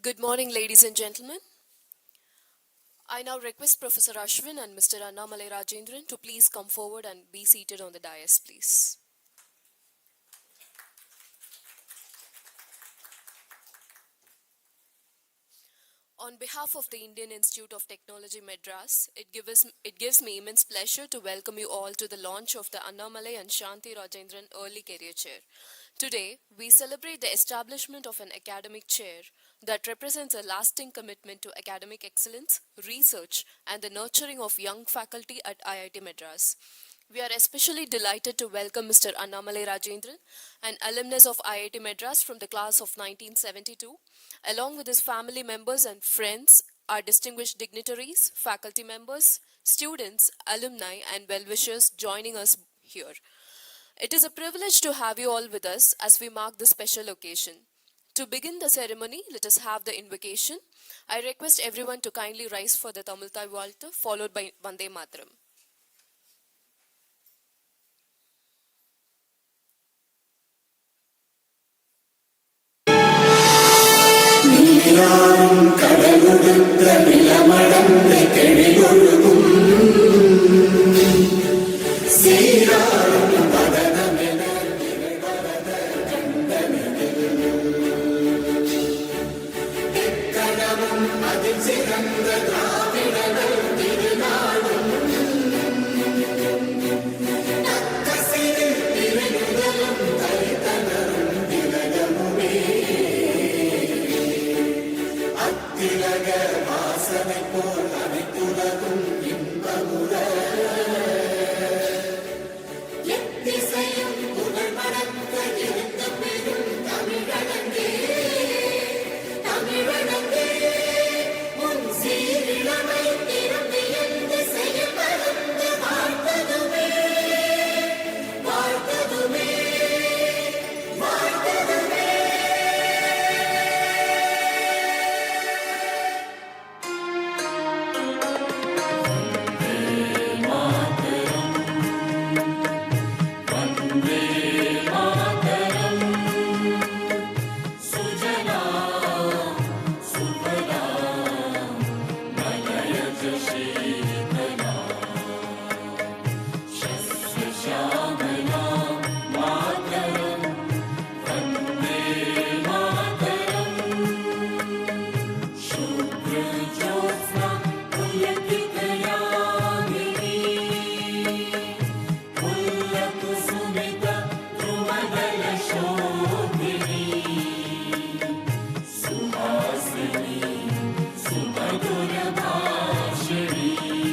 Good morning, ladies and gentlemen. I now request Professor Ashwin and Mr. Annamalai Rajendran to please come forward and be seated on the dais, please. On behalf of the Indian Institute of Technology Madras, it gives me immense pleasure to welcome you all to the launch of the Annamalai and Santhi Rajendran Early Career Chair. Today, we celebrate the establishment of an academic chair that represents a lasting commitment to academic excellence, research, and the nurturing of young faculty at IIT Madras. We are especially delighted to welcome Mr. Annamalai Rajendran, an alumnus of IIT Madras from the class of 1972, along with his family members and friends, our distinguished dignitaries, faculty members, students, alumni, and well-wishers joining us here. It is a privilege to have you all with us as we mark this special occasion. To begin the ceremony, let us have the invocation. I request everyone to kindly rise for the Tamil Thai Waltz, followed by Vande Mataram. கடலுடுத்த நிலமடந்த கெழிலொழுகும் சீராரும் பதனமென நிகழ்வரத கண்டனில் எக்கணமும் அதில் சிறந்த திராவிடர்கள் திருநாடும் தக்கசிறு திருநுதலும் தரித்தனரும் திலகமுமே திலக வாசனை போல் அனைத்துலகும் இன்பமுற எத்திசையும் புகழ் மணக்க இருந்த பெரும் தமிழனங்கே தமிழனங்கே உன் சீரிழமை திரும்பி எந்த செயல் பறந்து வாழ்த்ததுமே வாழ்த்ததுமே வாழ்த்ததுமே. Suhasini, Sumadura Bhashini.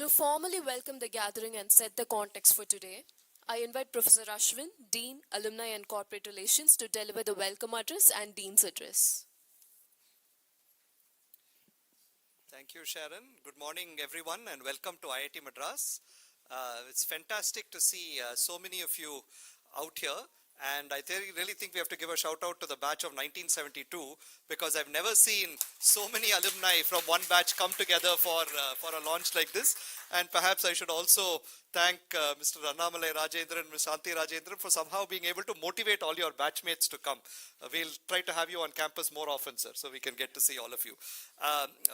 To formally welcome the gathering and set the context for today, I invite Professor Ashwin, Dean, Alumni and Corporate Relations, to deliver the welcome address and Dean's address. Thank you, Sharon. Good morning, everyone, and welcome to IIT Madras. It's fantastic to see so many of you out here. And I really think we have to give a shout out to the batch of 1972 because I've never seen so many alumni from one batch come together for a launch like this. And perhaps I should also thank Mr. Annamalai Rajendran and Ms. Santhi Rajendran for somehow being able to motivate all your batchmates to come. We'll try to have you on campus more often, sir, so we can get to see all of you.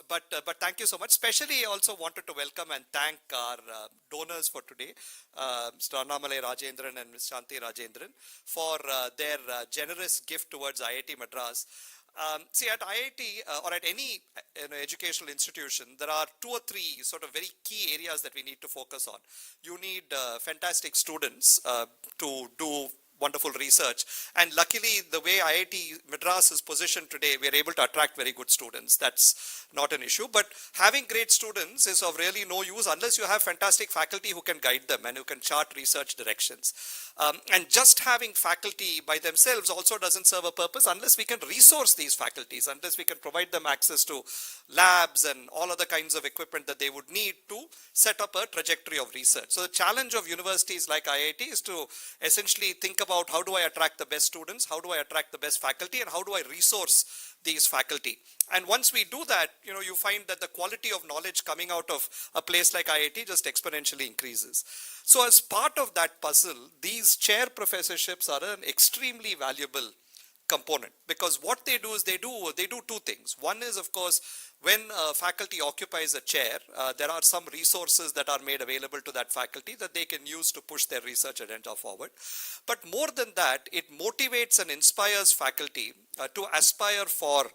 But thank you so much. Especially also wanted to welcome and thank our donors for today, Mr. Annamalai Rajendran and Ms. Santhi Rajendran, for their generous gift towards IIT Madras. See, at IIT or at any educational institution, there are 2 or 3 sort of very key areas that we need to focus on. You need fantastic students to do wonderful research, and luckily the way IIT Madras is positioned today, we are able to attract very good students. That's not an issue, but having great students is of really no use unless you have fantastic faculty who can guide them and who can chart research directions. And just having faculty by themselves also doesn't serve a purpose unless we can resource these faculties, unless we can provide them access to labs and all other kinds of equipment that they would need to set up a trajectory of research. So the challenge of universities like IIT is to essentially think about how do I attract the best students, how do I attract the best faculty, and how do I resource these faculty. And once we do that, you find that the quality of knowledge coming out of a place like IIT just exponentially increases. So as part of that puzzle, these chair professorships are an extremely valuable component, because what they do is they do 2 things. One is, of course, when a faculty occupies a chair, there are some resources that are made available to that faculty that they can use to push their research agenda forward. But more than that, it motivates and inspires faculty to aspire for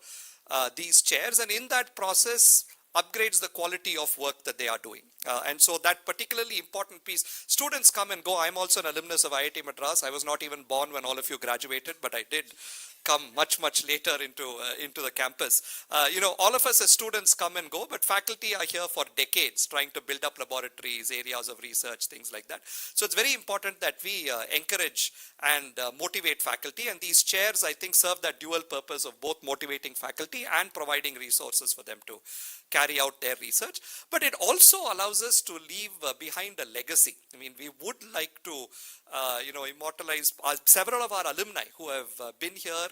these chairs, and in that process upgrades the quality of work that they are doing. And so that particularly important piece, students come and go. I'm also an alumnus of IIT Madras. I was not even born when all of you graduated, but I did come much later into the campus. All of us as students come and go, but faculty are here for decades trying to build up laboratories, areas of research, things like that. So it's very important that we encourage and motivate faculty, and these chairs, I think, serve that dual purpose of both motivating faculty and providing resources for them to carry out their research. But it also allows us to leave behind a legacy. I mean, we would like to immortalize several of our alumni who have been here,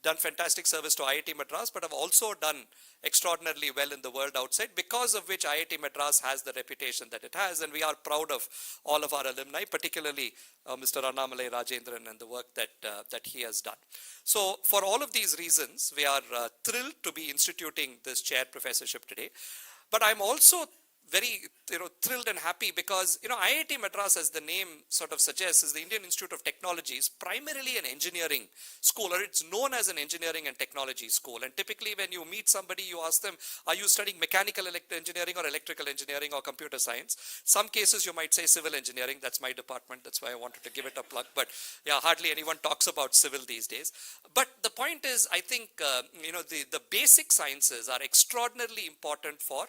done fantastic service to IIT Madras, but have also done extraordinarily well in the world outside, because of which IIT Madras has the reputation that it has, and we are proud of all of our alumni, particularly Mr. Annamalai Rajendran and the work that he has done. So for all of these reasons, we are thrilled to be instituting this chair professorship today. But I'm also very thrilled and happy because IIT Madras, as the name sort of suggests, is the Indian Institute of Technology, is primarily an engineering school, or it's known as an engineering and technology school. And typically when you meet somebody, you ask them, are you studying mechanical engineering or electrical engineering or computer science? Some cases you might say civil engineering. That's my department. That's why I wanted to give it a plug. But yeah, hardly anyone talks about civil these days. But the point is, I think the basic sciences are extraordinarily important for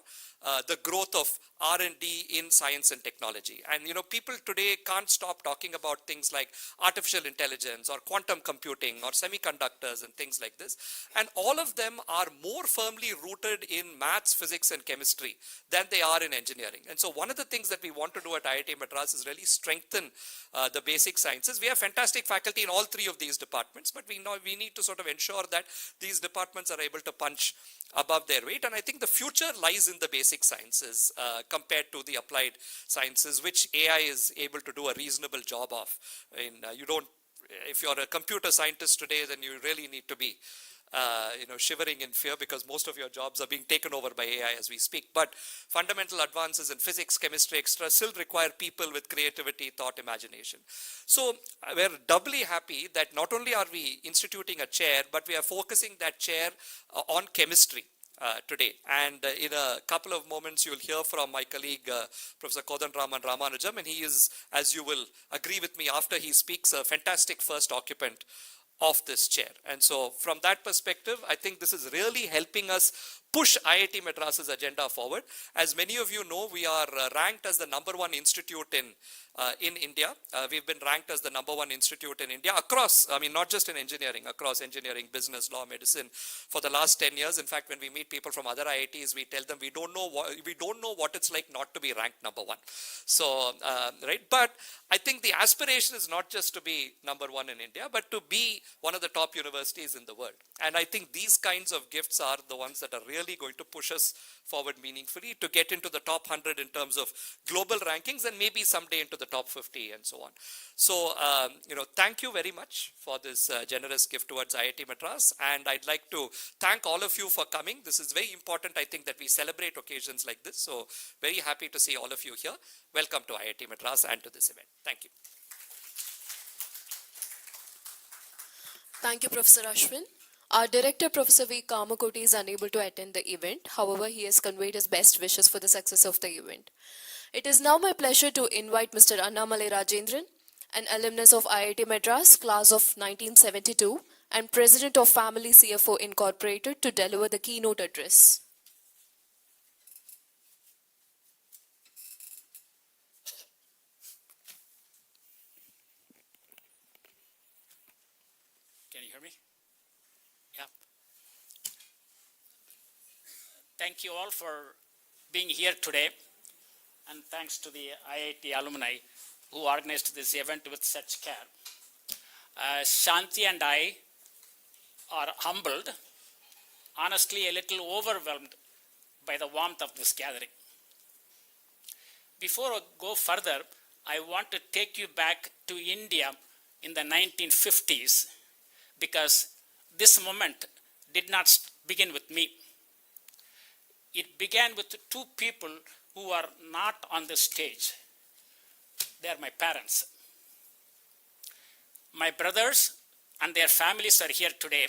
the growth of R&D in science and technology. And people today can't stop talking about things like artificial intelligence or quantum computing or semiconductors and things like this. And all of them are more firmly rooted in maths, physics, and chemistry than they are in engineering. And so one of the things that we want to do at IIT Madras is really strengthen the basic sciences. We have fantastic faculty in all 3 of these departments, but we need to sort of ensure that these departments are able to punch above their weight. And I think the future lies in the basic sciences compared to the applied sciences, which AI is able to do a reasonable job of. If you're a computer scientist today, then you really need to be shivering in fear, because most of your jobs are being taken over by AI as we speak. But fundamental advances in physics, chemistry, extra still require people with creativity, thought, imagination. So we're doubly happy that not only are we instituting a chair, but we are focusing that chair on chemistry today. And in a couple of moments, you'll hear from my colleague, Professor Kodanraman Ramanujam, and he is, as you will agree with me after he speaks, a fantastic first occupant of this chair. And so from that perspective, I think this is really helping us push IIT Madras's agenda forward. As many of you know, we are ranked as the #1 institute in India. We've been ranked as the #1 institute in India across, I mean, not just in engineering, across engineering, business, law, medicine for the last 10 years. In fact, when we meet people from other IITs, we tell them we don't know what it's like not to be ranked #1. So, right. But I think the aspiration is not just to be #1 in India, but to be one of the top universities in the world. And I think these kinds of gifts are the ones that are really going to push us forward meaningfully to get into the top 100 in terms of global rankings and maybe someday into the top 50 and so on. So, thank you very much for this generous gift towards IIT Madras. And I'd like to thank all of you for coming. This is very important, I think, that we celebrate occasions like this. So, very happy to see all of you here. Welcome to IIT Madras and to this event. Thank you. Thank you, Professor Ashwin. Our director, Professor V. Kamakoti, is unable to attend the event. However, he has conveyed his best wishes for the success of the event. It is now my pleasure to invite Mr. Annamalai Rajendran, an alumnus of IIT Madras, class of 1972, and president of Family CFO Incorporated, to deliver the keynote address. Can you hear me? Yeah. Thank you all for being here today, and thanks to the IIT alumni who organized this event with such care. Santhi and I are humbled, honestly a little overwhelmed by the warmth of this gathering. Before I go further, I want to take you back to India in the 1950s, because this moment did not begin with me. It began with two people who are not on the stage. They are my parents. My brothers and their families are here today,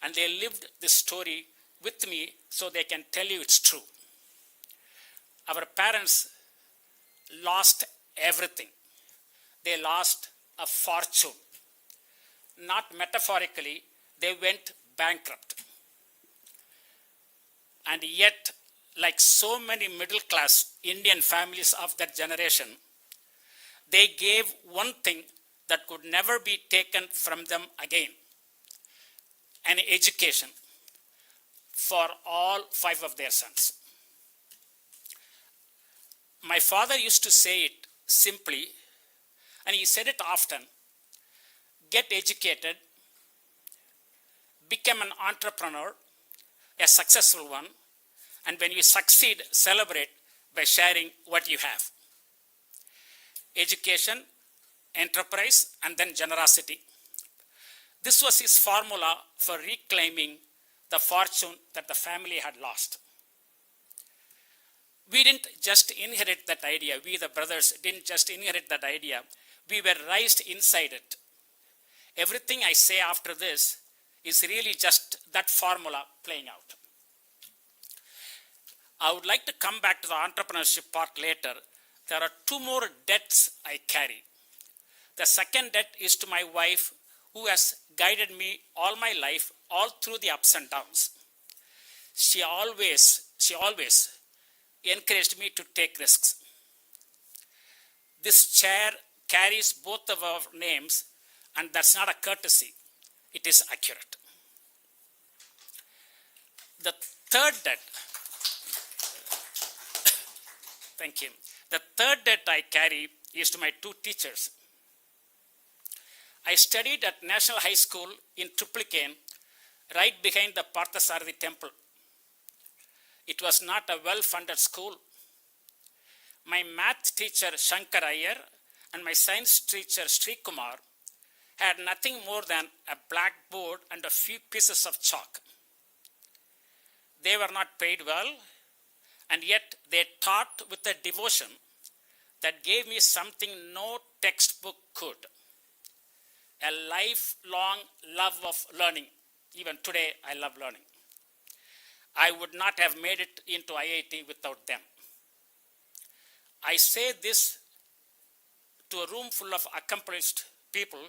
and they lived this story with me so they can tell you it's true. Our parents lost everything. They lost a fortune. Not metaphorically, they went bankrupt. And yet, like so many middle-class Indian families of that generation, they gave one thing that could never be taken from them again: an education for all 5 of their sons. My father used to say it simply, and he said it often: get educated, become an entrepreneur, a successful one, and when you succeed, celebrate by sharing what you have. Education, enterprise, and then generosity. This was his formula for reclaiming the fortune that the family had lost. We didn't just inherit that idea. We, the brothers, didn't just inherit that idea. We were raised inside it. Everything I say after this is really just that formula playing out. I would like to come back to the entrepreneurship part later. There are 2 more debts I carry. The second debt is to my wife, who has guided me all my life, all through the ups and downs. She always encouraged me to take risks. This chair carries both of our names, and that's not a courtesy. It is accurate. The third debt, thank you. The third debt I carry is to my 2 teachers. I studied at National High School in Triplicane, right behind the Parthasarathi temple. It was not a well-funded school. My math teacher Shankar Iyer and my science teacher Sri Kumar had nothing more than a blackboard and a few pieces of chalk. They were not paid well, and yet they taught with a devotion that gave me something no textbook could: a lifelong love of learning. Even today, I love learning. I would not have made it into IIT without them. I say this to a room full of accomplished people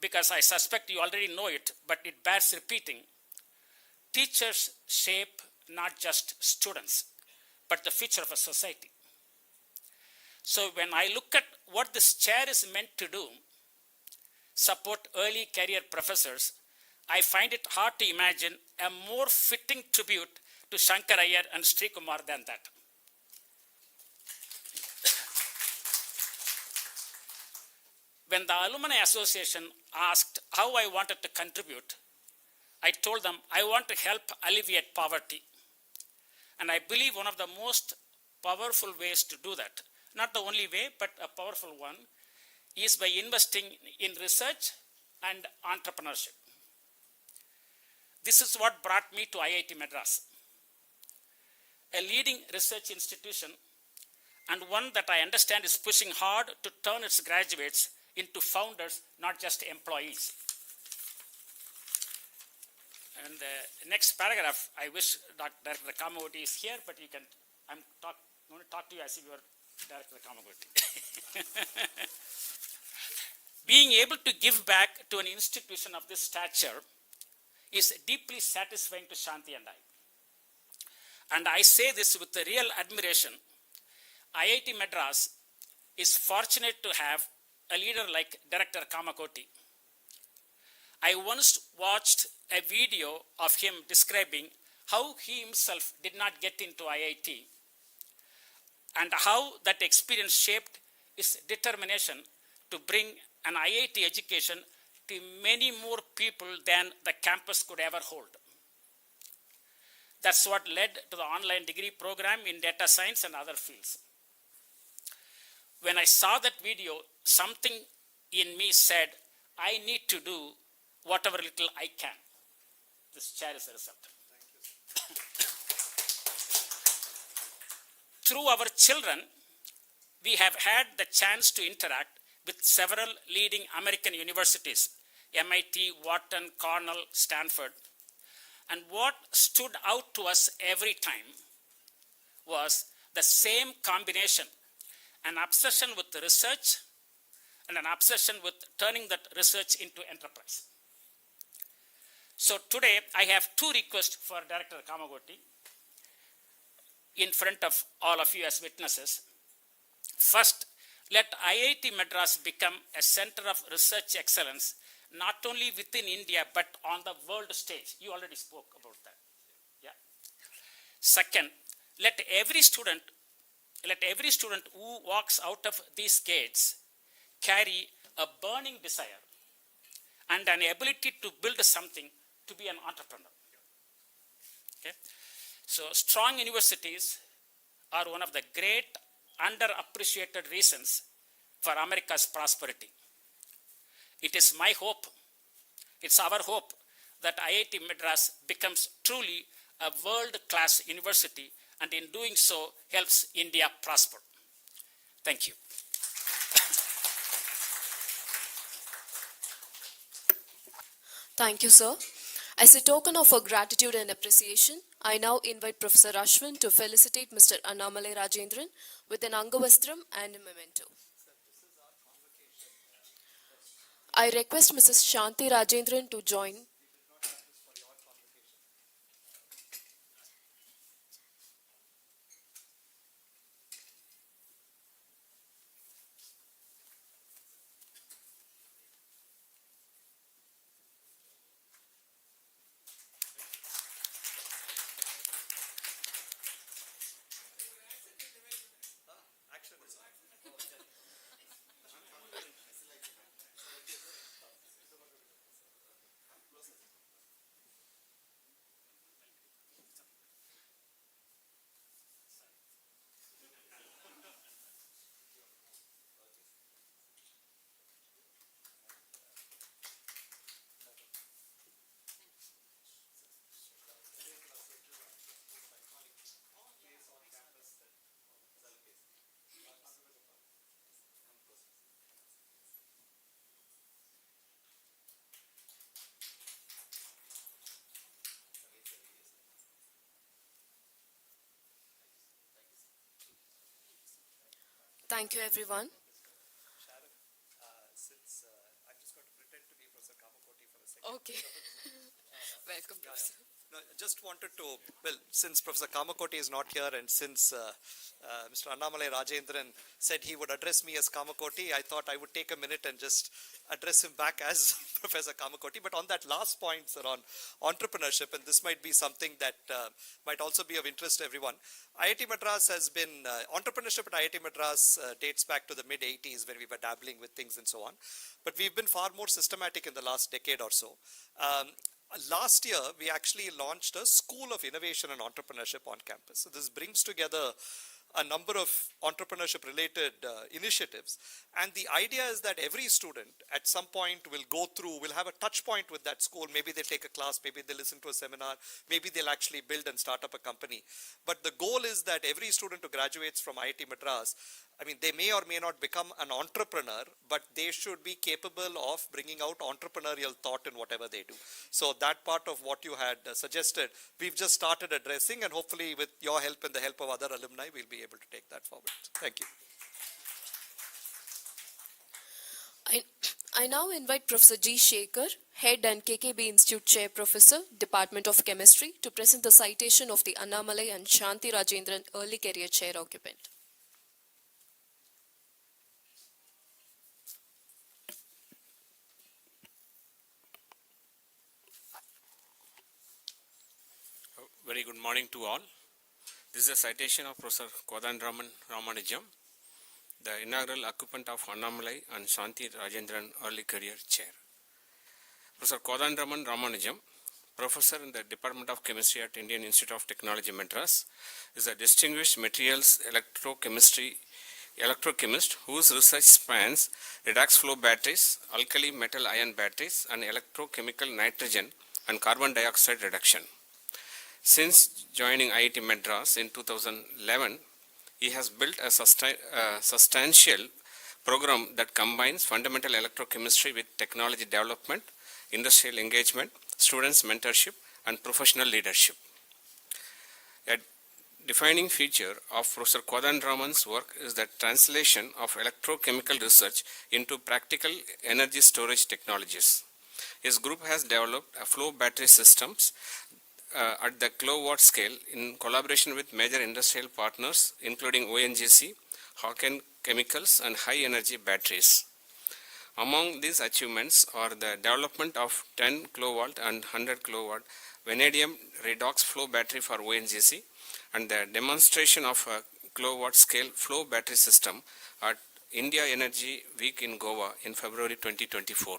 because I suspect you already know it, but it bears repeating. Teachers shape not just students, but the future of a society. So when I look at what this chair is meant to do, support early career professors, I find it hard to imagine a more fitting tribute to Shankar Iyer and Sri Kumar than that. When the Alumni Association asked how I wanted to contribute, I told them I want to help alleviate poverty. And I believe one of the most powerful ways to do that, not the only way, but a powerful one, is by investing in research and entrepreneurship. This is what brought me to IIT Madras, a leading research institution and one that I understand is pushing hard to turn its graduates into founders, not just employees. And the next paragraph, I wish Director Kamavati is here, but you can, I'm going to talk to you as if you were Director Kamavati. Being able to give back to an institution of this stature is deeply satisfying to Santhi and I. And I say this with a real admiration. IIT Madras is fortunate to have a leader like Director Kamakoti. I once watched a video of him describing how he himself did not get into IIT and how that experience shaped his determination to bring an IIT education to many more people than the campus could ever hold. That's what led to the online degree program in data science and other fields. When I saw that video, something in me said, I need to do whatever little I can. This chair is a result. Through our children, we have had the chance to interact with several leading American universities, MIT, Wharton, Cornell, Stanford. And what stood out to us every time was the same combination, an obsession with research and an obsession with turning that research into enterprise. So today I have two requests for Director Kamagoti in front of all of you as witnesses. First, let IIT Madras become a center of research excellence, not only within India, but on the world stage. You already spoke about that. Yeah. Second, let every student who walks out of these gates carry a burning desire and an ability to build something, to be an entrepreneur. Okay? So strong universities are one of the great underappreciated reasons for America's prosperity. It is my hope, it's our hope that IIT Madras becomes truly a world-class university and in doing so helps India prosper. Thank you. Thank you, sir. As a token of our gratitude and appreciation, I now invite Professor Ashwin to felicitate Mr. Annamalai Rajendran with an Angavastram and a memento. I request Mrs. Shanti Rajendran to join. Thank you, everyone. Sharon, since I'm just going to pretend to be Okay. Welcome, Professor. No, I just wanted to, well, since Professor Kamakoti is not here and since Mr. Annamalai Rajendran said he would address me as Kamakoti, I thought I would take a minute and just address him back as Professor Kamakoti. But on that last point, sir, on entrepreneurship, and this might be something that might also be of interest to everyone. IIT Madras has been, entrepreneurship at IIT Madras dates back to the mid-80s when we were dabbling with things and so on. But we've been far more systematic in the last decade or so. Last year, we actually launched a School of Innovation and Entrepreneurship on campus. So this brings together a number of entrepreneurship related initiatives. And the idea is that every student at some point will have a touch point with that school. Maybe they take a class, maybe they listen to a seminar, maybe they'll actually build and start up a company. But the goal is that every student who graduates from IIT Madras, I mean, they may or may not become an entrepreneur, but they should be capable of bringing out entrepreneurial thought in whatever they do. So that part of what you had suggested, we've just started addressing, and hopefully with your help and the help of other alumni, we'll be able to take that forward. Thank you. I now invite Professor G. Shekhar, Head and KKB Institute Chair Professor, Department of Chemistry, to present the citation of the Annamalai and Santhi Rajendran Early Career Chair occupant. Very good morning to all. This is a citation of Professor Kodanraman Ramanujam, the inaugural occupant of Annamalai and Santhi Rajendran Early Career Chair. Professor Kodanraman Ramanujam, Professor in the Department of Chemistry at Indian Institute of Technology, Madras, is a distinguished materials electrochemist whose research spans redox flow batteries, alkali metal ion batteries, and electrochemical nitrogen and carbon dioxide reduction. Since joining IIT Madras in 2011, he has built a substantial program that combines fundamental electrochemistry with technology development, industrial engagement, students' mentorship, and professional leadership. A defining feature of Professor Kodanraman's work is the translation of electrochemical research into practical energy storage technologies. His group has developed a flow battery systems at the kilowatt scale in collaboration with major industrial partners including ONGC, Hawken Chemicals, and high energy batteries. Among these achievements are the development of 10 kilowatt and 100 kilowatt vanadium redox flow battery for ONGC and the demonstration of a kilowatt scale flow battery system at India Energy Week in Goa in February 2024.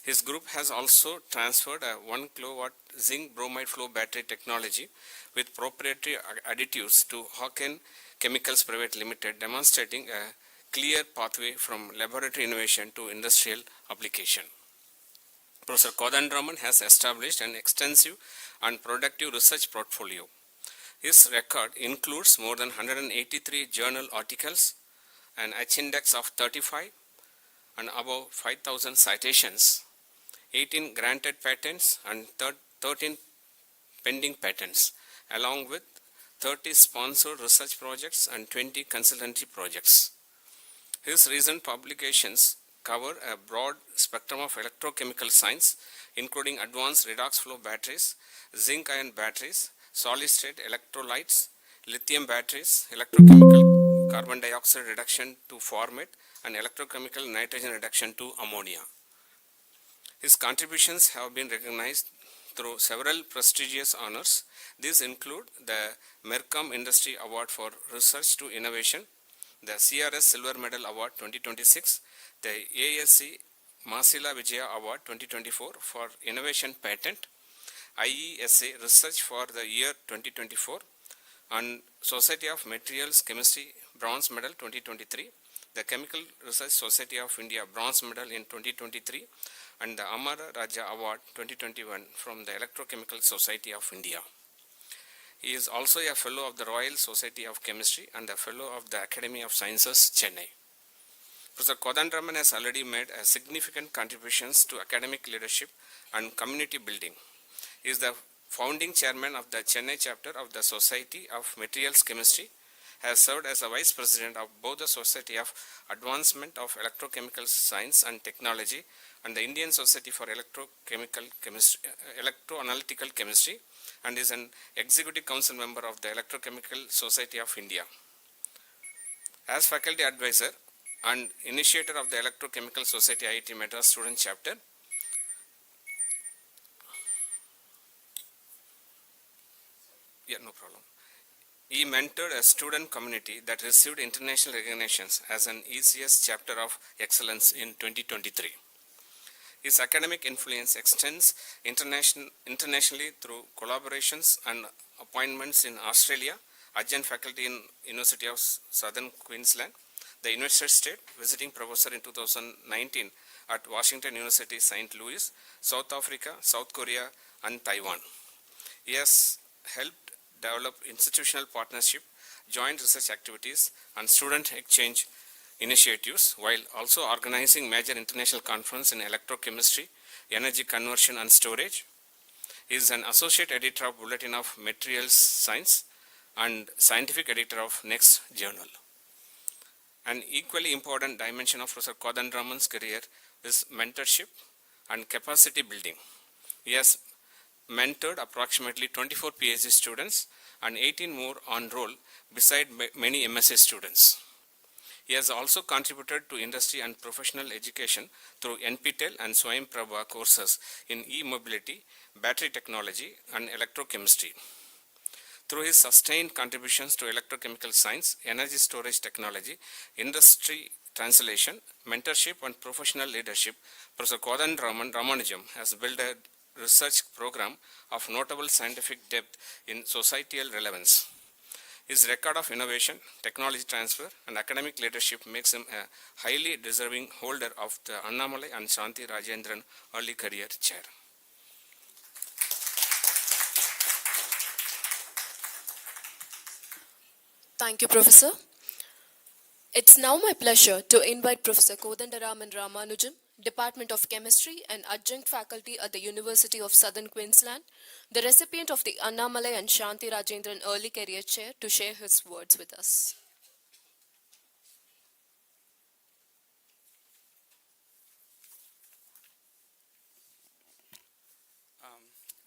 His group has also transferred a 1 kilowatt zinc bromide flow battery technology with proprietary additives to Hawken Chemicals Private Limited, demonstrating a clear pathway from laboratory innovation to industrial application. Professor Kodanraman has established an extensive and productive research portfolio. His record includes more than 183 journal articles, an H-index of 35, and above 5,000 citations, 18 granted patents and 13 pending patents, along with 30 sponsored research projects and 20 consultancy projects. His recent publications cover a broad spectrum of electrochemical science, including advanced redox flow batteries, zinc ion batteries, solid-state electrolytes, lithium batteries, electrochemical carbon dioxide reduction to formate, and electrochemical nitrogen reduction to ammonia. His contributions have been recognized through several prestigious honors. These include the Mercom Industry Award for Research to Innovation, the CRS Silver Medal Award 2026, the ASC Masila Vijaya Award 2024 for Innovation Patent, IESA Research for the year 2024, and Society of Materials Chemistry Bronze Medal 2023, the Chemical Research Society of India Bronze Medal in 2023, and the Amar Raja Award 2021 from the Electrochemical Society of India. He is also a Fellow of the Royal Society of Chemistry and a Fellow of the Academy of Sciences, Chennai. Professor Kodanraman has already made significant contributions to academic leadership and community building. He is the founding chairman of the Chennai chapter of the Society of Materials Chemistry, has served as a vice president of both the Society of Advancement of Electrochemical Science and Technology and the Indian Society for Electroanalytical Chemistry, and is an Executive Council member of the Electrochemical Society of India. As faculty advisor and initiator of the Electrochemical Society IIT Madras Student Chapter, no problem. He mentored a student community that received international recognitions as an ECS Chapter of Excellence in 2023. His academic influence extends internationally through collaborations and appointments in Australia, adjunct faculty in University of Southern Queensland, the United States, visiting professor in 2019 at Washington University, St. Louis, South Africa, South Korea, and Taiwan. He has helped develop institutional partnership, joint research activities, and student exchange initiatives, while also organizing major international conferences in electrochemistry, energy conversion and storage. He is an associate editor of Bulletin of Materials Science and scientific editor of Next Journal. An equally important dimension of Professor Kodandaram's career is mentorship and capacity building. He has mentored approximately 24 PhD students and 18 more on roll beside many MSc students. He has also contributed to industry and professional education through NPTEL and Swayam Prabha courses in e-mobility, battery technology, and electrochemistry. Through his sustained contributions to electrochemical science, energy storage technology, industry translation, mentorship, and professional leadership, Professor Kodandaraman Ramanujam has built a research program of notable scientific depth in societal relevance. His record of innovation, technology transfer, and academic leadership makes him a highly deserving holder of the Annamalai and Santhi Rajendran Early Career Chair. Thank you, Professor. It's now my pleasure to invite Professor Kodandaraman Ramanujam, Department of Chemistry and Adjunct Faculty at the University of Southern Queensland, the recipient of the Annamalai and Santhi Rajendran Early Career Chair, to share his words with us.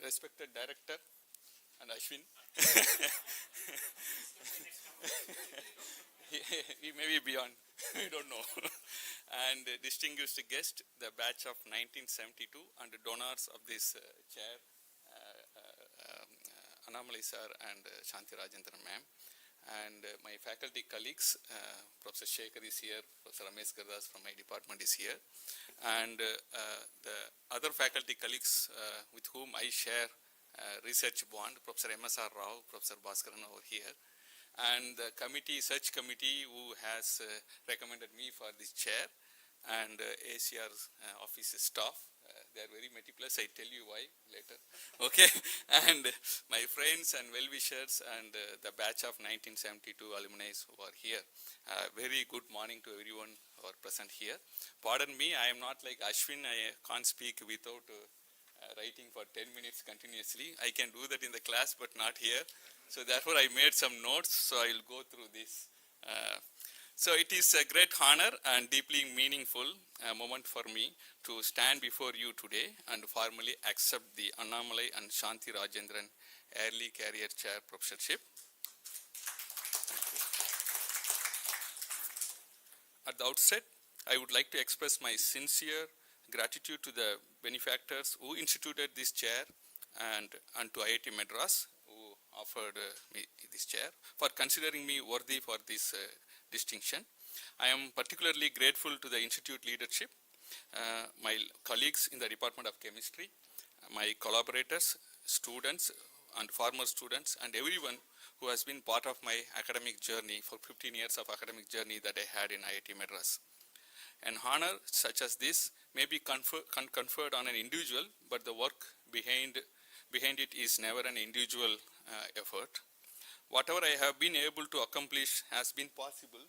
Respected Director and Ashwin. He may be beyond, we don't know. And distinguished guest, the batch of 1972 and donors of this chair, Annamalai sir and Santhi Rajendran ma'am. And my faculty colleagues, Professor Shekhar is here, Professor Ramesh Gardas from my department is here. And the other faculty colleagues with whom I share research bond, Professor M.S.R. Rao, Professor Bhaskaran over here. And the committee, search committee who has recommended me for this chair, and ACR's office staff. They are very meticulous, I tell you why later. Okay, and my friends and well-wishers and the batch of 1972 alumni who are here. Very good morning to everyone who are present here. Pardon me, I am not like Ashwin, I can't speak without writing for 10 minutes continuously. I can do that in the class, but not here. So therefore I made some notes, so I will go through this. So it is a great honor and deeply meaningful moment for me to stand before you today and formally accept the Annamalai and Santhi Rajendran Early Career Chair Professorship. At the outset, I would like to express my sincere gratitude to the benefactors who instituted this chair and to IIT Madras who offered me this chair for considering me worthy for this distinction. I am particularly grateful to the institute leadership, my colleagues in the Department of Chemistry, my collaborators, students and former students, and everyone who has been part of my academic journey for 15 years of academic journey that I had in IIT Madras. An honor such as this may be conferred on an individual, but the work behind it is never an individual effort. Whatever I have been able to accomplish has been possible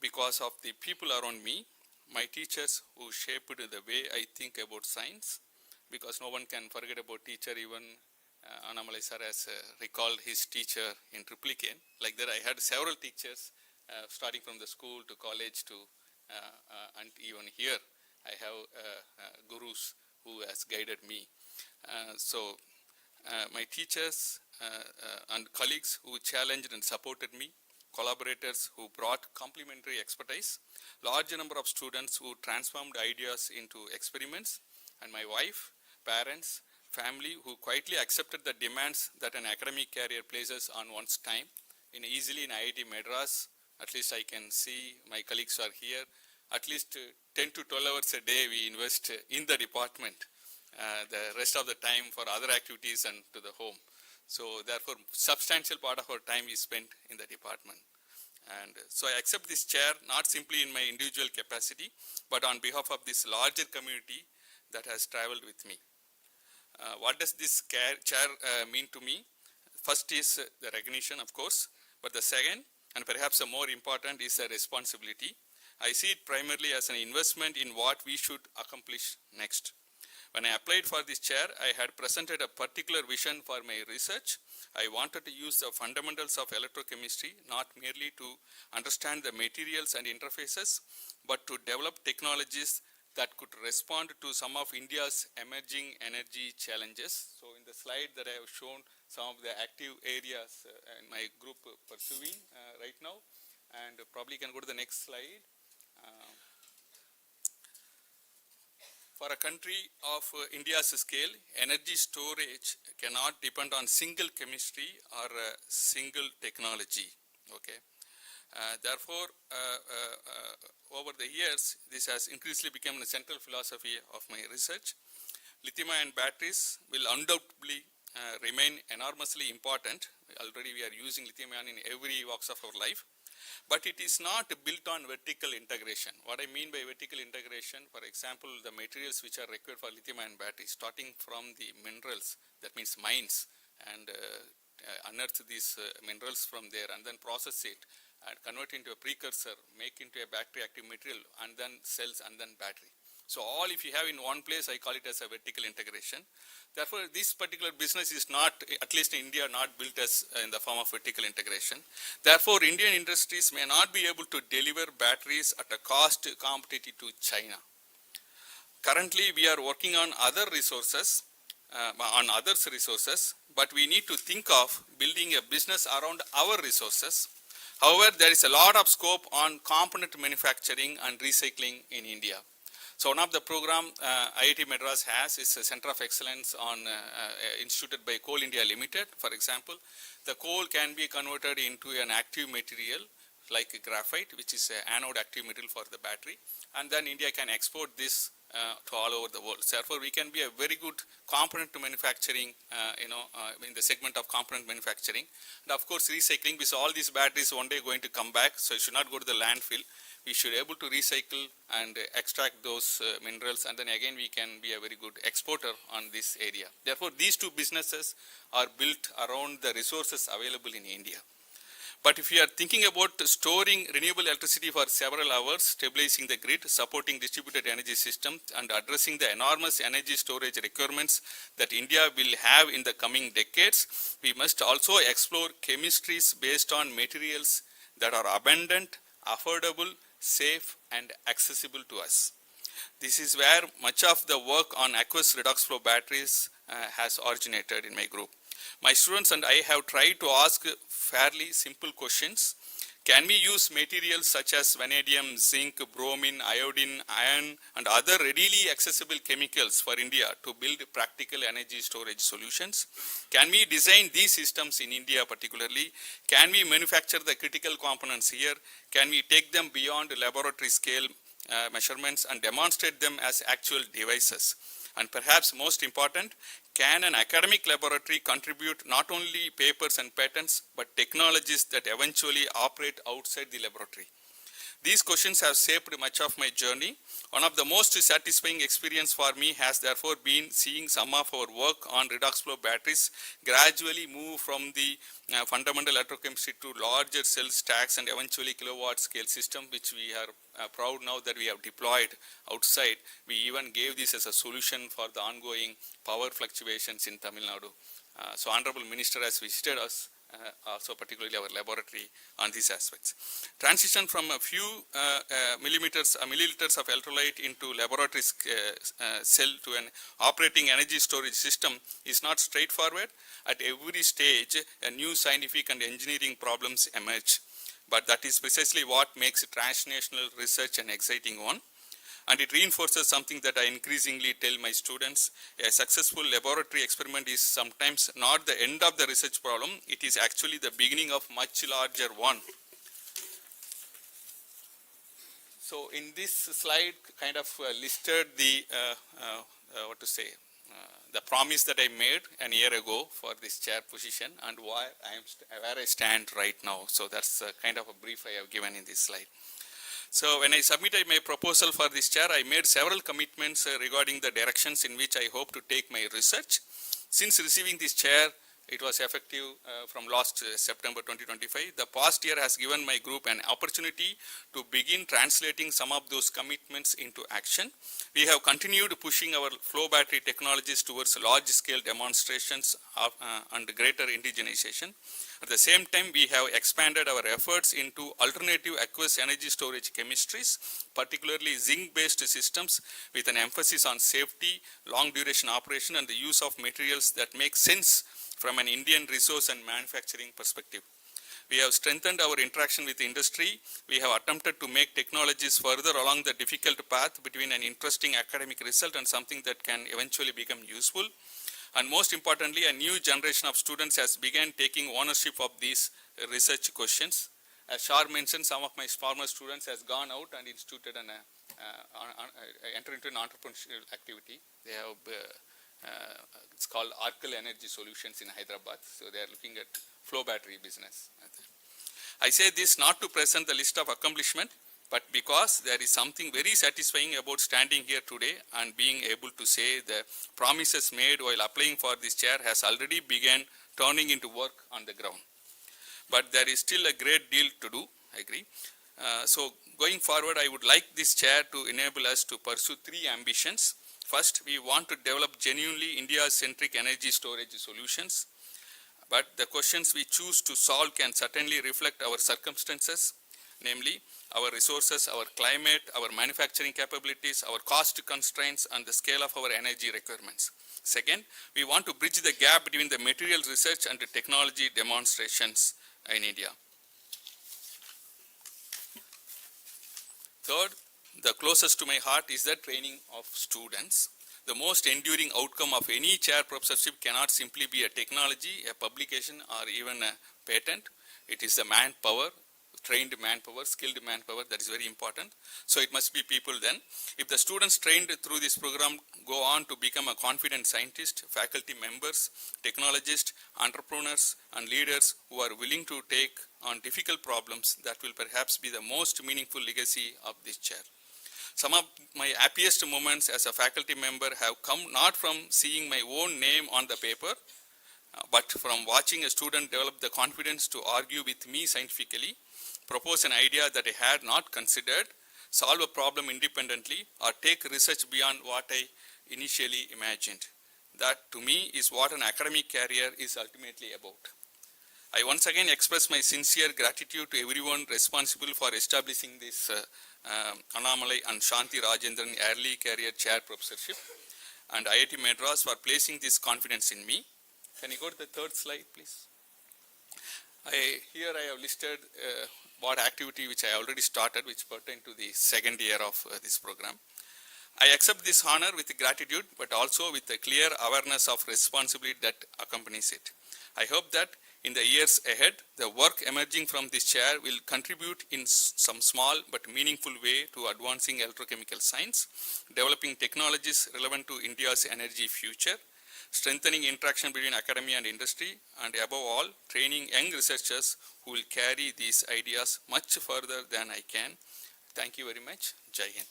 because of the people around me, my teachers who shaped the way I think about science, because no one can forget about teacher. Even Annamalai sir has recalled his teacher in Triplicane. Like that, I had several teachers starting from the school to college to and even here I have gurus who has guided me. My teachers and colleagues who challenged and supported me, collaborators who brought complementary expertise, large number of students who transformed ideas into experiments, and my wife, parents, family who quietly accepted the demands that an academic career places on one's time. Easily in IIT Madras, at least I can see my colleagues are here, at least 10 to 12 hours a day we invest in the department. The rest of the time for other activities and to the home. So therefore, substantial part of our time is spent in the department. And so I accept this chair not simply in my individual capacity, but on behalf of this larger community that has traveled with me. What does this chair mean to me? First is the recognition, of course, but the second, and perhaps the more important, is the responsibility. I see it primarily as an investment in what we should accomplish next. When I applied for this chair, I had presented a particular vision for my research. I wanted to use the fundamentals of electrochemistry, not merely to understand the materials and interfaces, but to develop technologies that could respond to some of India's emerging energy challenges. So in the slide that I have shown some of the active areas in my group pursuing right now, and probably can go to the next slide. For a country of India's scale, energy storage cannot depend on single chemistry or single technology. Okay. Therefore, over the years, this has increasingly become the central philosophy of my research. Lithium-ion batteries will undoubtedly remain enormously important. Already we are using lithium-ion in every walks of our life. But it is not built on vertical integration. What I mean by vertical integration, for example, the materials which are required for lithium-ion batteries, starting from the minerals, that means mines, and unearth these minerals from there and then process it and convert into a precursor, make into a battery active material, and then cells and then battery. So all if you have in one place, I call it as a vertical integration. Therefore, this particular business is not, at least in India, not built as in the form of vertical integration. Therefore, Indian industries may not be able to deliver batteries at a cost competitive to China. Currently, we are working on other resources, but we need to think of building a business around our resources. However, there is a lot of scope on component manufacturing and recycling in India. So one of the program IIT Madras has is a Center of Excellence on instituted by Coal India Limited. For example, the coal can be converted into an active material like graphite, which is an anode active material for the battery, and then India can export this to all over the world. So therefore, we can be a very good component to manufacturing, in the segment of component manufacturing. And of course, recycling, because all these batteries one day going to come back, so it should not go to the landfill. We should be able to recycle and extract those minerals, and then again we can be a very good exporter on this area. Therefore, these two businesses are built around the resources available in India. But if you are thinking about storing renewable electricity for several hours, stabilizing the grid, supporting distributed energy systems, and addressing the enormous energy storage requirements that India will have in the coming decades, we must also explore chemistries based on materials that are abundant, affordable, safe, and accessible to us. This is where much of the work on aqueous redox flow batteries has originated in my group. My students and I have tried to ask fairly simple questions. Can we use materials such as vanadium, zinc, bromine, iodine, iron, and other readily accessible chemicals for India to build practical energy storage solutions? Can we design these systems in India particularly? Can we manufacture the critical components here? Can we take them beyond laboratory scale measurements and demonstrate them as actual devices? And perhaps most important, can an academic laboratory contribute not only papers and patents, but technologies that eventually operate outside the laboratory? These questions have shaped much of my journey. One of the most satisfying experience for me has therefore been seeing some of our work on redox flow batteries gradually move from the fundamental electrochemistry to larger cell stacks and eventually kilowatt scale system, which we are proud now that we have deployed outside. We even gave this as a solution for the ongoing power fluctuations in Tamil Nadu. So Honorable Minister has visited us also particularly our laboratory on these aspects. Transition from a few milliliters of electrolyte into laboratory cell to an operating energy storage system is not straightforward. At every stage, a new scientific and engineering problems emerge. But that is precisely what makes transnational research an exciting one. And it reinforces something that I increasingly tell my students: a successful laboratory experiment is sometimes not the end of the research problem, it is actually the beginning of much larger one. So in this slide, kind of listed the, the promise that I made a year ago for this chair position and where I stand right now. So that's kind of a brief I have given in this slide. So when I submitted my proposal for this chair, I made several commitments regarding the directions in which I hope to take my research. Since receiving this chair, it was effective from last September 2025. The past year has given my group an opportunity to begin translating some of those commitments into action. We have continued pushing our flow battery technologies towards large-scale demonstrations and greater indigenization. At the same time, we have expanded our efforts into alternative aqueous energy storage chemistries, particularly zinc-based systems with an emphasis on safety, long-duration operation, and the use of materials that make sense from an Indian resource and manufacturing perspective. We have strengthened our interaction with industry. We have attempted to make technologies further along the difficult path between an interesting academic result and something that can eventually become useful. And most importantly, a new generation of students has begun taking ownership of these research questions. As Shar mentioned, some of my former students has gone out and instituted an entered into an entrepreneurial activity. They have it's called Arkal Energy Solutions in Hyderabad. So they are looking at flow battery business. I say this not to present the list of accomplishment, but because there is something very satisfying about standing here today and being able to say the promises made while applying for this chair has already begun turning into work on the ground. But there is still a great deal to do, I agree. So going forward, I would like this chair to enable us to pursue three ambitions. First, we want to develop genuinely India-centric energy storage solutions. But the questions we choose to solve can certainly reflect our circumstances, namely our resources, our climate, our manufacturing capabilities, our cost constraints, and the scale of our energy requirements. Second, we want to bridge the gap between the materials research and the technology demonstrations in India. Third, the closest to my heart is the training of students. The most enduring outcome of any chair professorship cannot simply be a technology, a publication, or even a patent. It is the manpower, trained manpower, skilled manpower that is very important. So it must be people then. If the students trained through this program go on to become a confident scientist, faculty members, technologists, entrepreneurs, and leaders who are willing to take on difficult problems, that will perhaps be the most meaningful legacy of this chair. Some of my happiest moments as a faculty member have come not from seeing my own name on the paper, but from watching a student develop the confidence to argue with me scientifically, propose an idea that I had not considered, solve a problem independently, or take research beyond what I initially imagined. That to me is what an academic career is ultimately about. I once again express my sincere gratitude to everyone responsible for establishing this Annamalai and Santhi Rajendran early career chair professorship, and IIT Madras for placing this confidence in me. Can you go to the third slide, please? Here I have listed what activity which I already started, which pertain to the second year of this program. I accept this honor with gratitude, but also with a clear awareness of responsibility that accompanies it. I hope that in the years ahead, the work emerging from this chair will contribute in some small but meaningful way to advancing electrochemical science, developing technologies relevant to India's energy future, strengthening interaction between academia and industry, and above all, training young researchers who will carry these ideas much further than I can. Thank you very much. Jai Hind.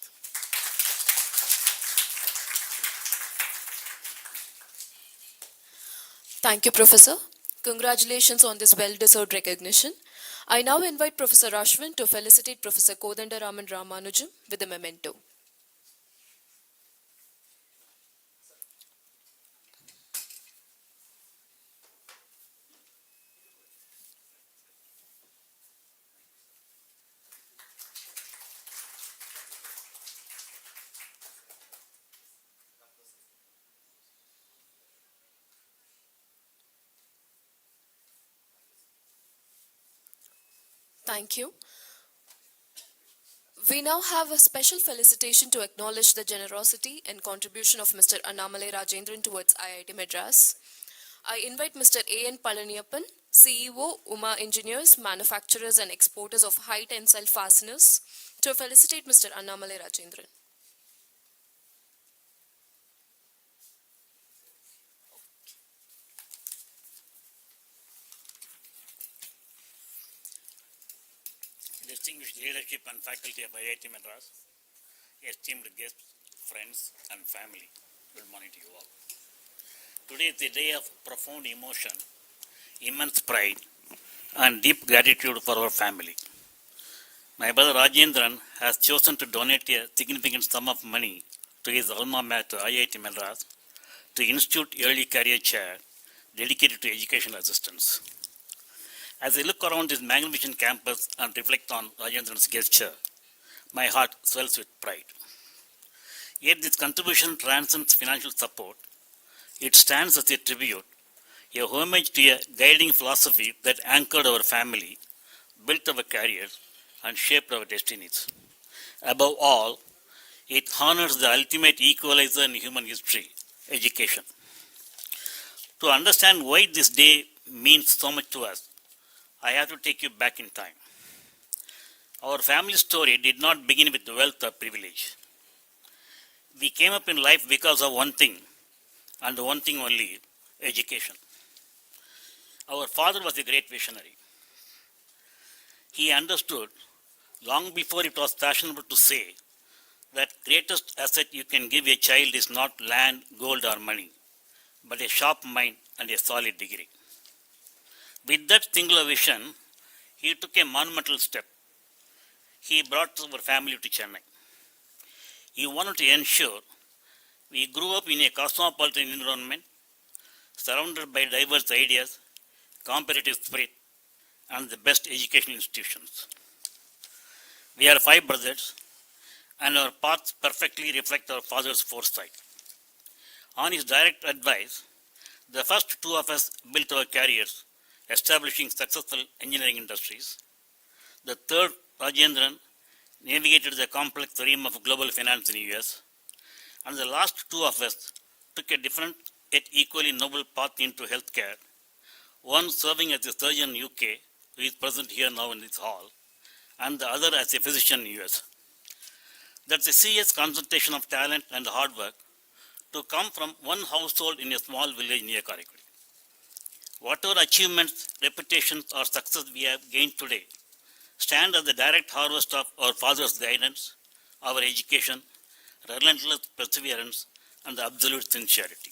Thank you, Professor. Congratulations on this well-deserved recognition. I now invite Professor Ashwin to felicitate Professor Kodandaraman Ramanujam with a memento. Thank you. We now have a special felicitation to acknowledge the generosity and contribution of Mr. Annamalai Rajendran towards IIT Madras. I invite Mr. A.N. Palaniyappan, CEO, Uma Engineers, Manufacturers and Exporters of High Tensile Fasteners, to felicitate Mr. Annamalai Rajendran. Distinguished leadership and faculty of IIT Madras, esteemed guests, friends, and family, good morning to you all. Today is the day of profound emotion, immense pride, and deep gratitude for our family. My brother Rajendran has chosen to donate a significant sum of money to his alma mater, IIT Madras, to Institute Early Career Chair dedicated to educational assistance. As I look around this magnificent campus and reflect on Rajendran's gesture, my heart swells with pride. Yet this contribution transcends financial support. It stands as a tribute, a homage to a guiding philosophy that anchored our family, built our careers, and shaped our destinies. Above all, it honors the ultimate equalizer in human history, education. To understand why this day means so much to us, I have to take you back in time. Our family story did not begin with wealth or privilege. We came up in life because of one thing, and one thing only, education. Our father was a great visionary. He understood, long before it was fashionable to say, that greatest asset you can give a child is not land, gold, or money, but a sharp mind and a solid degree. With that singular vision, he took a monumental step. He brought our family to Chennai. He wanted to ensure we grew up in a cosmopolitan environment, surrounded by diverse ideas, competitive spirit, and the best educational institutions. We are 5 brothers, and our paths perfectly reflect our father's foresight. On his direct advice, the first 2 of us built our careers, establishing successful engineering industries. The third, Rajendran, navigated the complex realm of global finance in the US. And the last 2 of us took a different yet equally noble path into healthcare, one serving as a surgeon in UK, who is present here now in this hall, and the other as a physician in US. That's a serious concentration of talent and hard work to come from one household in a small village near Karaikudi. Whatever achievements, reputations, or success we have gained today stand as the direct harvest of our father's guidance, our education, relentless perseverance, and absolute sincerity.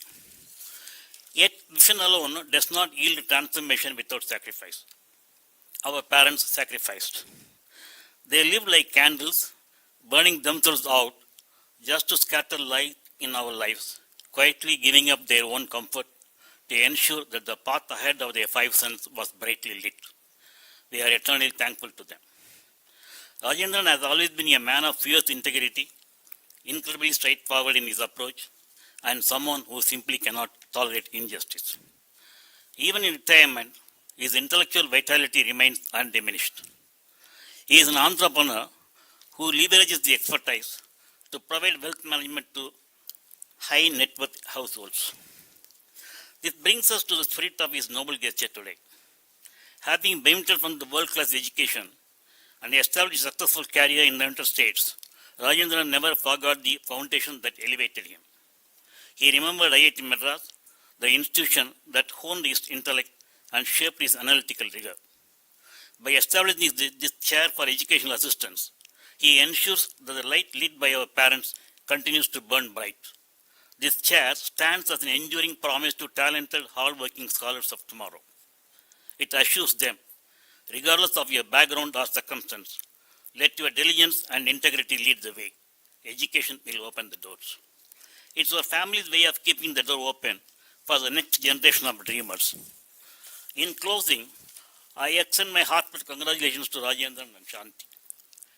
Yet, vision alone does not yield transformation without sacrifice. Our parents sacrificed. They lived like candles, burning themselves out just to scatter light in our lives, quietly giving up their own comfort to ensure that the path ahead of their 5 sons was brightly lit. We are eternally thankful to them. Rajendran has always been a man of fierce integrity, incredibly straightforward in his approach, and someone who simply cannot tolerate injustice. Even in retirement, his intellectual vitality remains undiminished. He is an entrepreneur who leverages the expertise to provide wealth management to high net worth households. This brings us to the spirit of his noble gesture today. Having benefited from the world-class education and established a successful career in the United States, Rajendran never forgot the foundation that elevated him. He remembered IIT Madras, the institution that honed his intellect and shaped his analytical rigor. By establishing this chair for educational assistance, he ensures that the light lit by our parents continues to burn bright. This chair stands as an enduring promise to talented, hard-working scholars of tomorrow. It assures them, regardless of your background or circumstance, let your diligence and integrity lead the way. Education will open the doors. It's our family's way of keeping the door open for the next generation of dreamers. In closing, I extend my heartfelt congratulations to Rajendran and Santhi.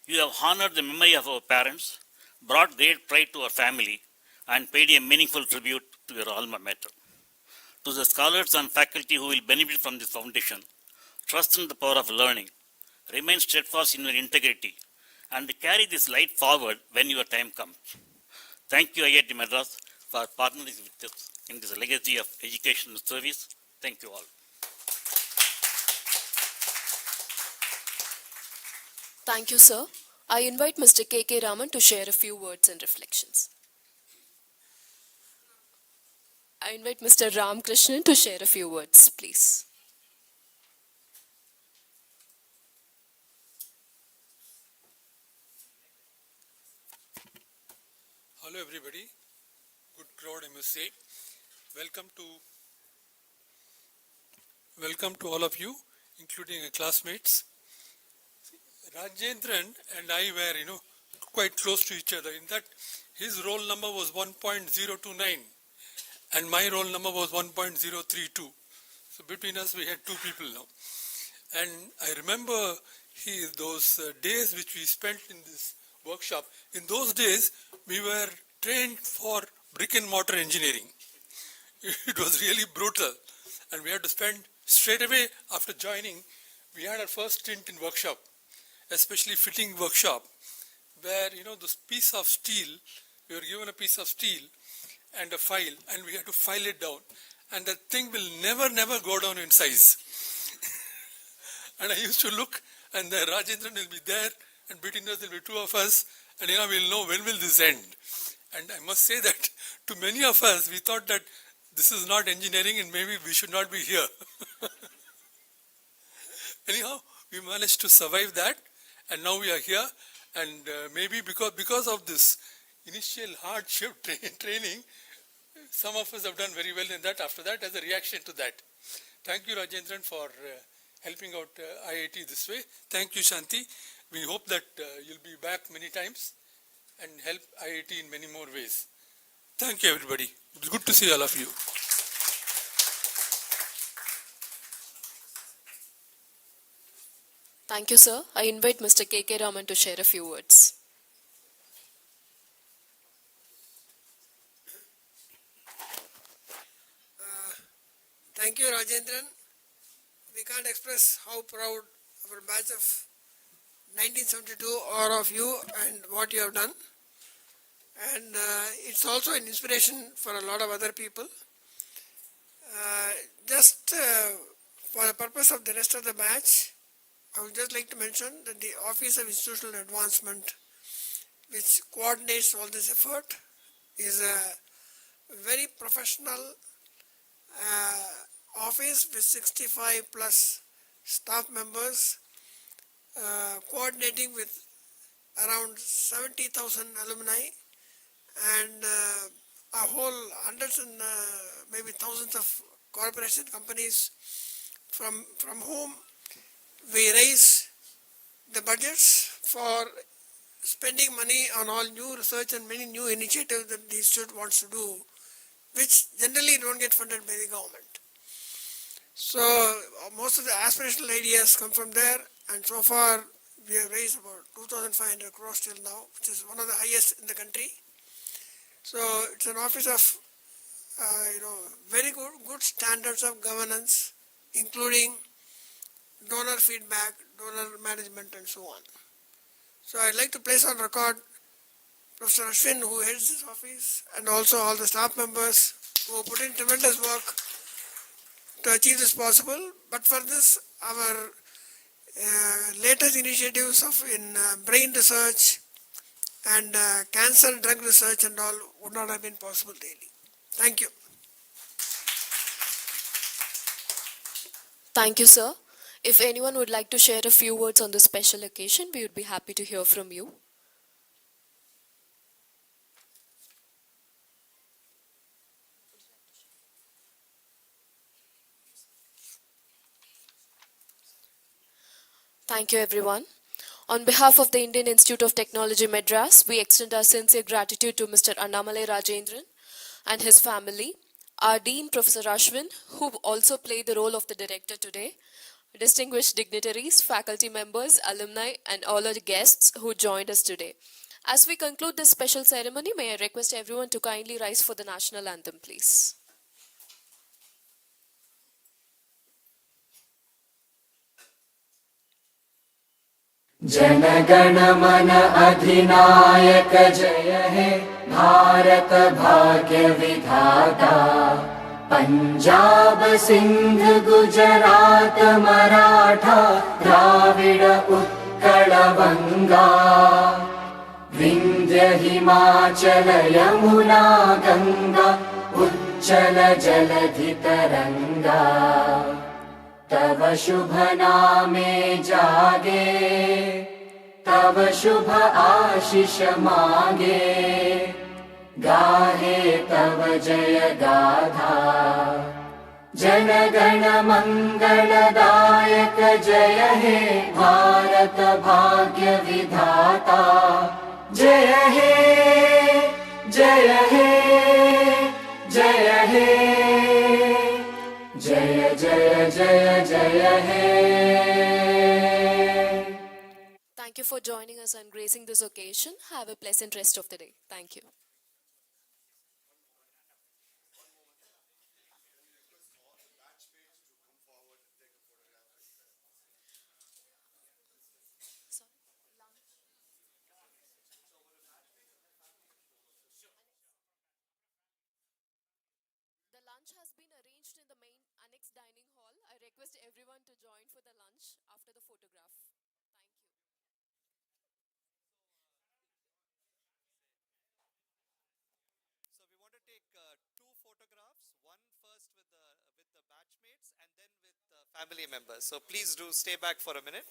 You have honored the memory of our parents, brought great pride to our family, and paid a meaningful tribute to your alma mater. To the scholars and faculty who will benefit from this foundation, trust in the power of learning remain steadfast in your integrity, and carry this light forward when your time comes. Thank you, IIT Madras, for partnering with us in this legacy of education and service. Thank you all. Thank you, sir. I invite Mr. K.K. Raman to share a few words and reflections. I invite Mr. Ram Krishnan to share a few words, please. Hello everybody, good crowd I must say. Welcome to all of you, including classmates. Rajendran and I were, quite close to each other in that his roll number was 1.029 and my roll number was 1.032. So between us we had two people now. And I remember those days which we spent in this workshop. In those days, we were trained for brick and mortar engineering. It was really brutal. And we had to spend straight away after joining, we had our first stint in workshop, especially fitting workshop, where, this piece of steel, we were given a piece of steel and a file, and we had to file it down. And that thing will never go down in size. And I used to look, and the Rajendran will be there, and between us there will be two of us, and we'll know when will this end. And I must say that to many of us, we thought that this is not engineering and maybe we should not be here. Anyhow, we managed to survive that, and now we are here, and maybe because of this initial hardship training, some of us have done very well in that after that as a reaction to that. Thank you, Rajendran, for helping out IIT this way. Thank you, Santhi. We hope that you'll be back many times and help IIT in many more ways. Thank you, everybody. It's good to see all of you. Thank you, sir. I invite Mr. K.K. Raman to share a few words. Thank you, Rajendran. We can't express how proud our batch of 1972 are of you and what you have done. And it's also an inspiration for a lot of other people. Just for the purpose of the rest of the batch, I would just like to mention that the Office of Institutional Advancement, which coordinates all this effort, is a very professional office with 65 plus staff members, coordinating with around 70,000 alumni and a whole hundreds and maybe thousands of corporation companies from whom we raise the budgets for spending money on all new research and many new initiatives that the institute wants to do, which generally don't get funded by the government. So most of the aspirational ideas come from there, and so far we have raised about 2,500 crores till now, which is one of the highest in the country. So it's an office of very good standards of governance, including donor feedback, donor management, and so on. So I'd like to place on record Professor Ashwin, who heads this office, and also all the staff members who put in tremendous work to achieve this possible. But for this, our latest initiatives in brain research and cancer drug research and all would not have been possible daily. Thank you. Thank you, sir. If anyone would like to share a few words on this special occasion, we would be happy to hear from you. Thank you, everyone. On behalf of the Indian Institute of Technology, Madras, we extend our sincere gratitude to Mr. Annamalai Rajendran and his family, our Dean, Professor Ashwin, who also played the role of the director today, distinguished dignitaries, faculty members, alumni, and all our guests who joined us today. As we conclude this special ceremony, may I request everyone to kindly rise for the national anthem, please. जनगण मन अधिनायक जय हे भारत भाग्य विधाता पंजाब सिंध गुजरात मराठा द्राविड उत्कल बंगा विंध्य हिमाचल यमुना गंगा उच्चल जलधि तरंगा तव शुभ नामे जागे तव शुभ आशीष मागे गाहे तव जय गाथा जनगण मंगलदायक जय हे भारत भाग्य विधाता जय हे जय हे जय हे जय जय जय जय हे. Thank you for joining us and gracing this occasion. Have a pleasant rest of the day. Thank you. The lunch has been arranged in the main annex dining hall. I request everyone to join for the lunch after the photograph. Thank you. So we want to take two photographs, one first with the batchmates and then with family members. So please do stay back for a minute.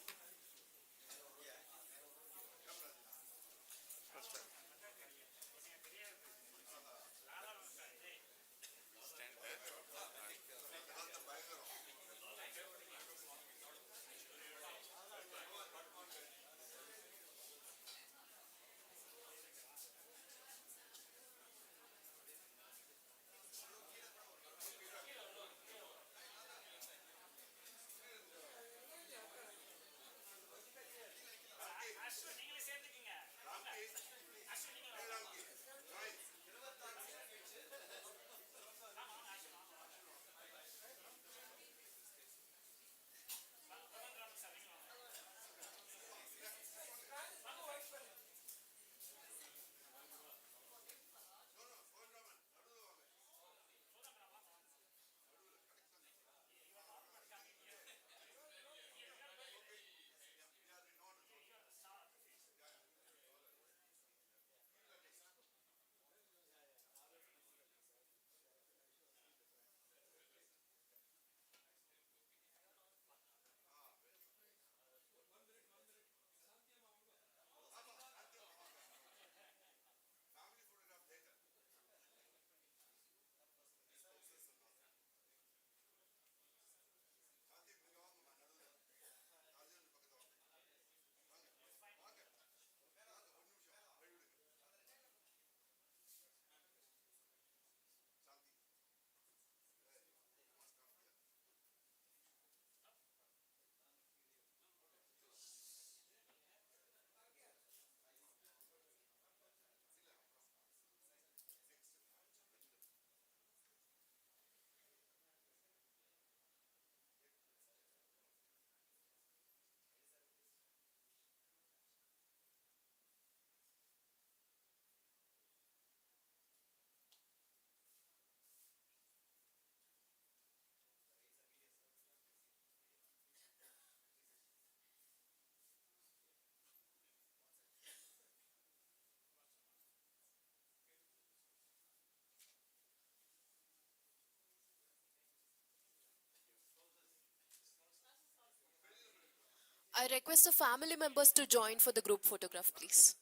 I request the family members to join for the group photograph, please.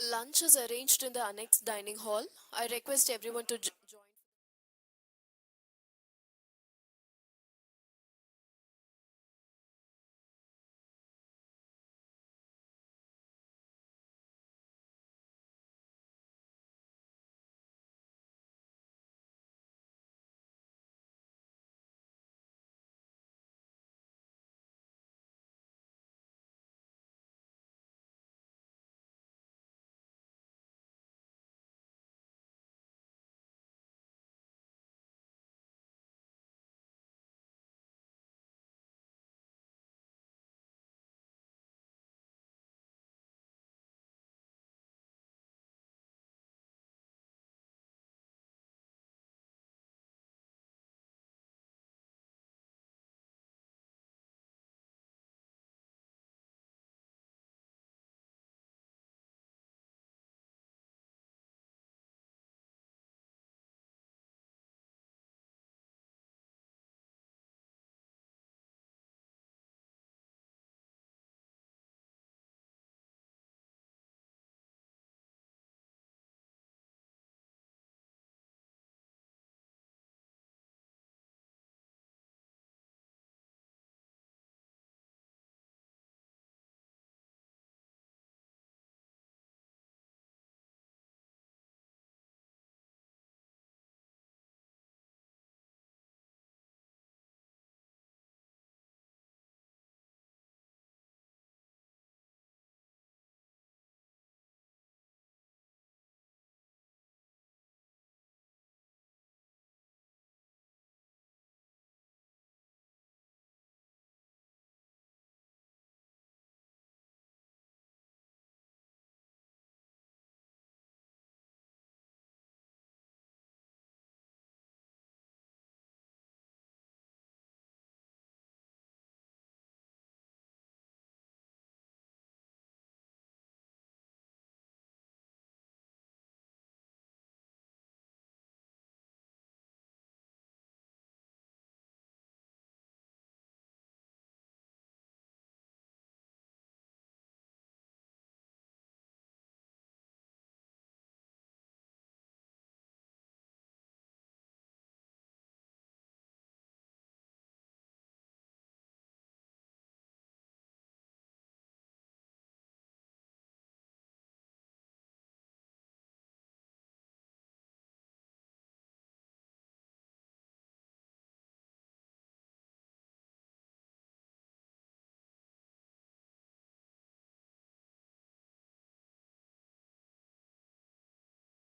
Lunch is arranged in the annex dining hall. I request everyone to